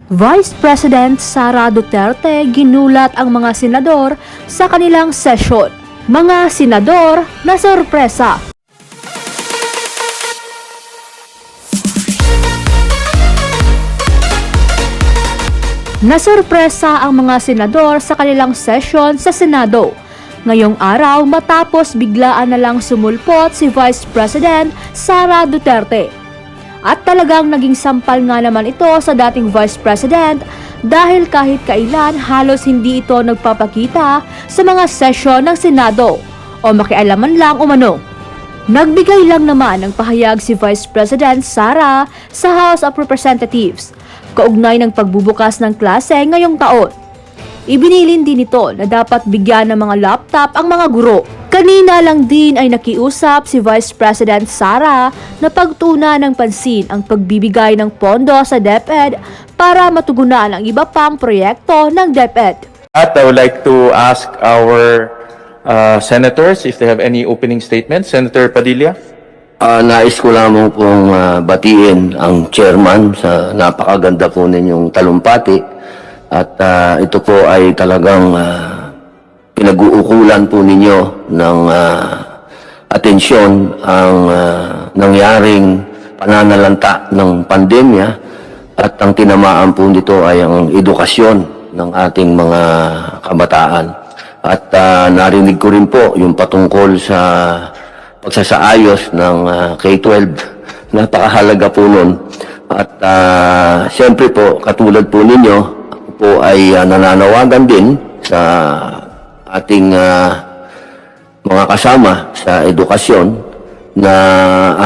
Vice President Sara Duterte ginulat ang mga senador sa kanilang sesyon. Mga senador na sorpresa. Nasorpresa ang mga senador sa kanilang sesyon sa Senado. Ngayong araw matapos biglaan na lang sumulpot si Vice President Sara Duterte. At talagang naging sampal nga naman ito sa dating Vice President dahil kahit kailan halos hindi ito nagpapakita sa mga sesyon ng Senado o makialaman lang umano. Nagbigay lang naman ng pahayag si Vice President Sara sa House of Representatives kaugnay ng pagbubukas ng klase ngayong taon. Ibinilin din ito na dapat bigyan ng mga laptop ang mga guro. Kanina lang din ay nakiusap si Vice President Sara na pagtuunan ng pansin ang pagbibigay ng pondo sa DepEd para matugunan ang iba pang proyekto ng DepEd. I would like to ask our senators if they have any opening statements. Senator Padilla. Nais ko lamang pong batiin ang chairman sa napakaganda po ninyong talumpati at ito po ay talagang pinag-uukulan po ninyo ng atensyon ang nangyaring pananalanta ng pandemya at ang tinamaan po nito ay ang edukasyon ng ating mga kabataan. At narinig ko rin po yung patungkol sa pagsasaayos ng K-12. Napakahalaga po nun. At siyempre po, katulad po ninyo, po ay nananawagan din sa ating mga kasama sa edukasyon na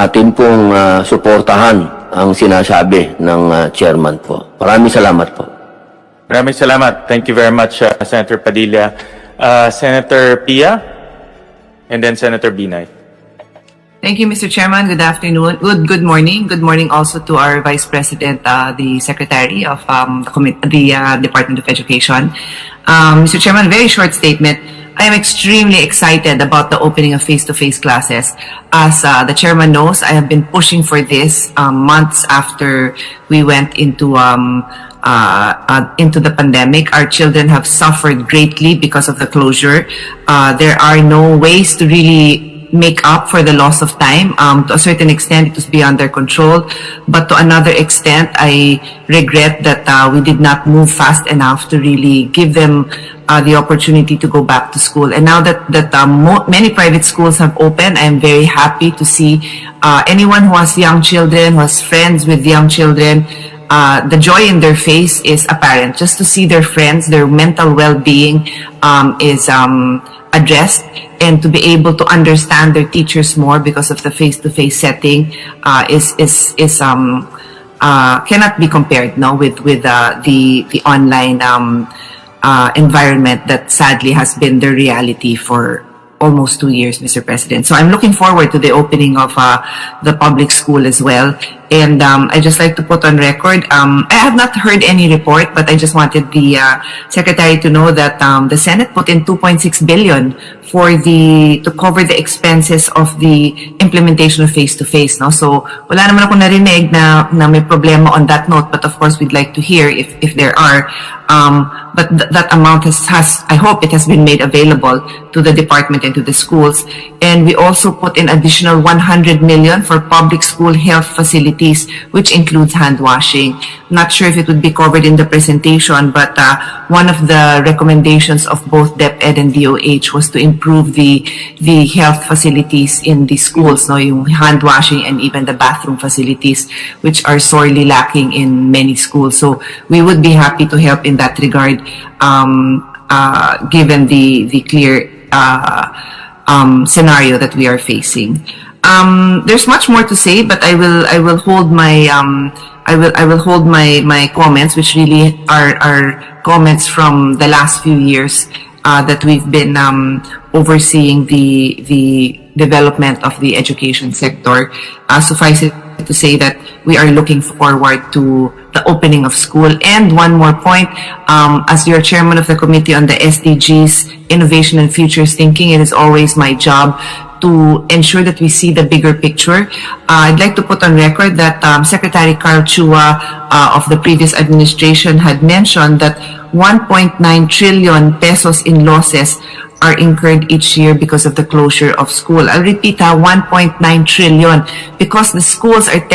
atin pong suportahan ang sinasabi ng chairman po. Maraming salamat po. Maraming salamat. Thank you very much, Senator Padilla. Senator Pia, and then Senator Binay. Thank you, Mr. Chairman. Good afternoon. Good morning. Good morning also to our Vice President, the Secretary of the Department of Education. Mr. Chairman, very short statement. I am extremely excited about the opening of face-to-face classes. As the Chairman knows, I have been pushing for this months after we went into the pandemic. Our children have suffered greatly because of the closure. There are no ways to really make up for the loss of time. To a certain extent, it was beyond their control. But to another extent, I regret that we did not move fast enough to really give them the opportunity to go back to school. And now that many private schools have opened, I am very happy to see anyone who has young children, who has friends with young children, the joy in their face is apparent. Just to see their friends, their mental well-being is addressed, and to be able to understand their teachers more because of the face-to-face setting cannot be compared with the online environment that sadly has been the reality for almost 2 years, Mr. President. So I'm looking forward to the opening of the public school as well. And I just like to put on record, I have not heard any report, but I just wanted the Secretary to know that the Senate put in 2.6 billion to cover the expenses of the implementation of face-to-face. No? So wala naman ako narinig na may problema on that note, but of course we'd like to hear if there are. But that amount has, I hope it has been made available to the department and to the schools. And we also put in additional 100 million for public school health facilities, which includes hand washing. Not sure if it would be covered in the presentation, but one of the recommendations of both DepEd and DOH was to improve the health facilities in the schools, no, yung hand washing and even the bathroom facilities, which are sorely lacking in many schools. So we would be happy to help in that regard, given the clear scenario that we are facing. There's much more to say, but I will hold my my comments, which really are comments from the last few years that we've been overseeing the development of the education sector. Suffice it to say that we are looking forward to the opening of school. And one more point, as your chairman of the Committee on the SDGs, Innovation and Futures Thinking, it is always my job to ensure that we see the bigger picture. I'd like to put on record that Secretary Carl Chua of the previous administration had mentioned that 1.9 trillion pesos in losses are incurred each year because of the closure of school. I'll repeat, 1.9 trillion, because the schools are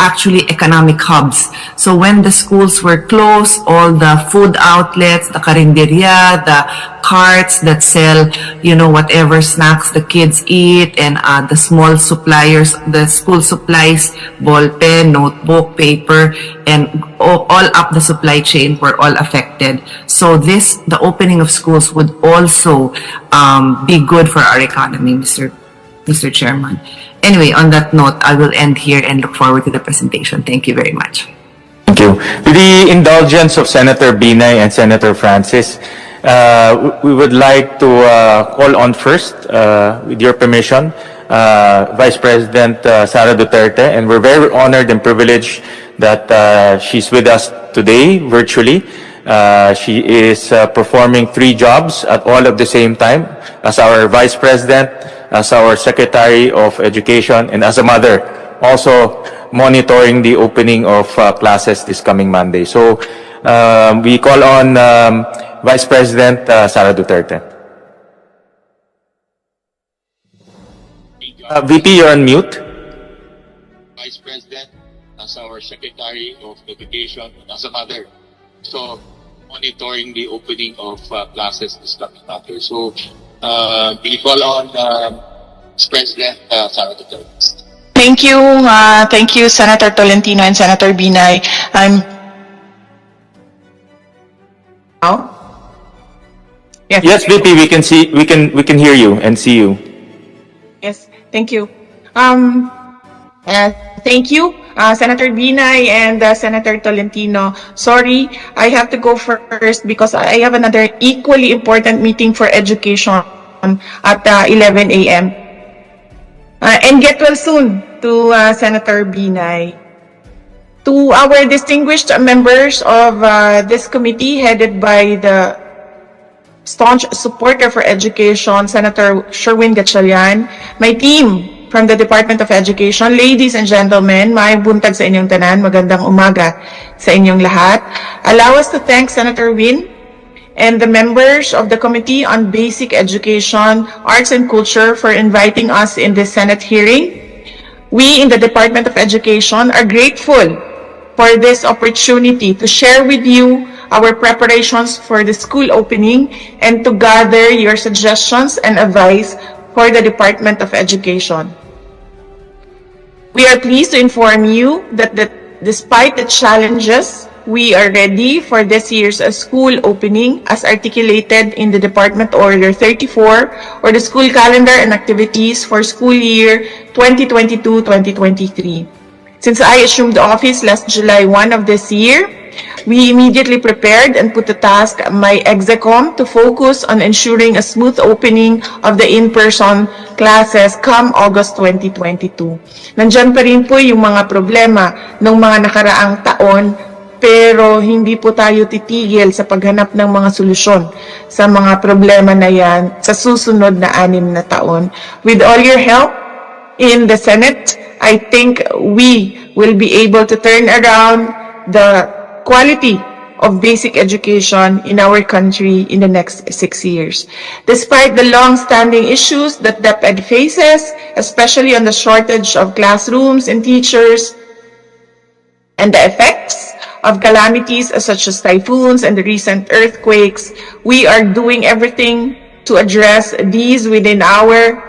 actually economic hubs. So when the schools were closed, all the food outlets, the karinderya, the carts that sell, whatever snacks the kids eat, and the small suppliers, the school supplies, ball pen, notebook, paper, and all up the supply chain were all affected. So the opening of schools would also be good for our economy, Mr. Chairman. Anyway, on that note, I will end here and look forward to the presentation. Thank you very much. Thank you. With the indulgence of Senator Binay and Senator Francis, we would like to call on first, with your permission, Vice President Sara Duterte, and we're very honored and privileged that she's with us today virtually. She is performing 3 jobs at all at the same time, as our Vice President, as our Secretary of Education, and as a mother, also monitoring the opening of classes this coming Monday. So we call on Vice President Sara Duterte. VP, you're on mute. Vice President, as our Secretary of Education, as a mother. So, monitoring the opening of classes this coming Monday. So, we call on Vice President Sara Duterte. Thank you. Thank you, Senator Tolentino and Senator Binay. Yes, VP, we can see, we can hear you and see you. Yes, thank you. Thank you, Senator Binay and Senator Tolentino. Sorry, I have to go first because I have another equally important meeting for education at 11 a.m. And get well soon to Senator Binay. To our distinguished members of this committee headed by the staunch supporter for education, Senator Sherwin Gatchalian, my team from the Department of Education, ladies and gentlemen, may buntag sa inyong tanan, magandang umaga sa inyong lahat. Allow us to thank Senator Win and the members of the Committee on Basic Education, Arts and Culture for inviting us in this Senate hearing. We in the Department of Education are grateful for this opportunity to share with you our preparations for the school opening and to gather your suggestions and advice for the Department of Education. We are pleased to inform you that despite the challenges, we are ready for this year's school opening as articulated in the Department Order 34 or the school calendar and activities for school year 2022-2023. Since I assumed office last July 1 of this year, we immediately prepared and put to task my execom to focus on ensuring a smooth opening of the in-person classes come August 2022. Nandyan pa rin po yung mga problema ng mga nakaraang taon, pero hindi po tayo titigil sa paghanap ng mga solusyon sa mga problema na yan sa susunod na 6 na taon. With all your help in the Senate, I think we will be able to turn around the quality of basic education in our country in the next 6 years. Despite the long-standing issues that DepEd faces, especially on the shortage of classrooms and teachers, and the effects of calamities such as typhoons and the recent earthquakes, we are doing everything to address these within our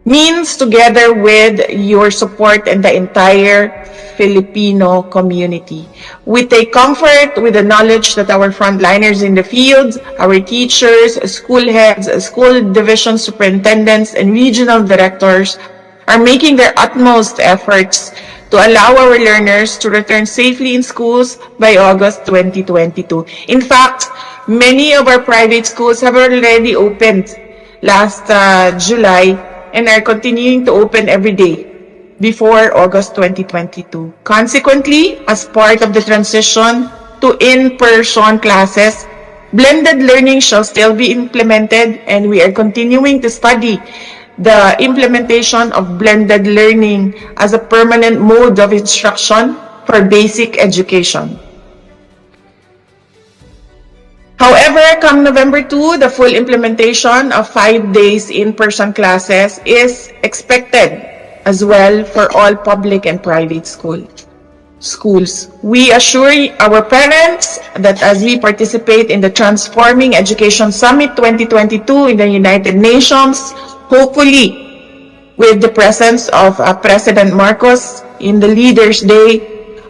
means together with your support and the entire Filipino community. We take comfort with the knowledge that our frontliners in the field, our teachers, school heads, school division superintendents, and regional directors are making their utmost efforts to allow our learners to return safely in schools by August 2022. In fact, many of our private schools have already opened last July and are continuing to open every day before August 2022. Consequently, as part of the transition to in-person classes, Blended learning shall still be implemented, and we are continuing to study the implementation of blended learning as a permanent mode of instruction for basic education. However, come November 2, the full implementation of 5 days in-person classes is expected as well for all public and private schools. We assure our parents that as we participate in the Transforming Education Summit 2022 in the United Nations, hopefully with the presence of President Marcos in the Leaders' Day,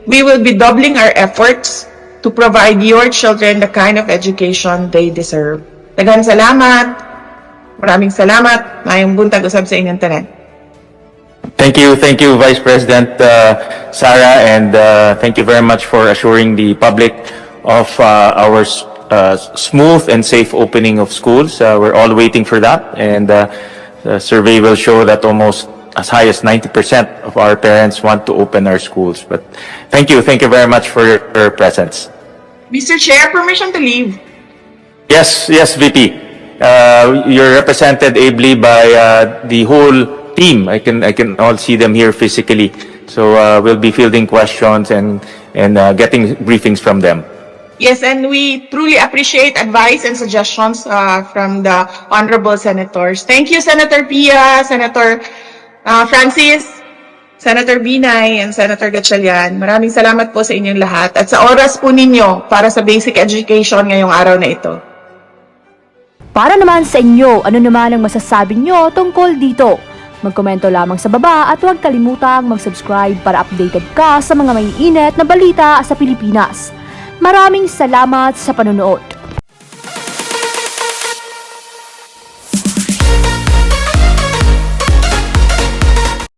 we will be doubling our efforts to provide your children the kind of education they deserve. Daghang salamat. Maraming salamat. Mayong buntag usab sa inyong tanan. Thank you, Vice President Sara, and thank you very much for assuring the public of our smooth and safe opening of schools. We're all waiting for that, and the survey will show that almost as high as 90% of our parents want to open our schools. But thank you very much for your presence. Mr. Chair, permission to leave. Yes, VP. You're represented ably by the whole team. I can all see them here physically. So we'll be fielding questions and getting briefings from them. Yes, and we truly appreciate advice and suggestions from the honorable senators. Thank you, Senator Pia, Senator Francis, Senator Binay, and Senator Gatchalian. Maraming salamat po sa inyong lahat at sa oras po ninyo para sa basic education ngayong araw na ito. Para naman sa inyo, ano naman ang masasabi nyo tungkol dito? Magkomento lamang sa baba at huwag kalimutang mag-subscribe para updated ka sa mga maiinit na balita sa Pilipinas. Maraming salamat sa panonood.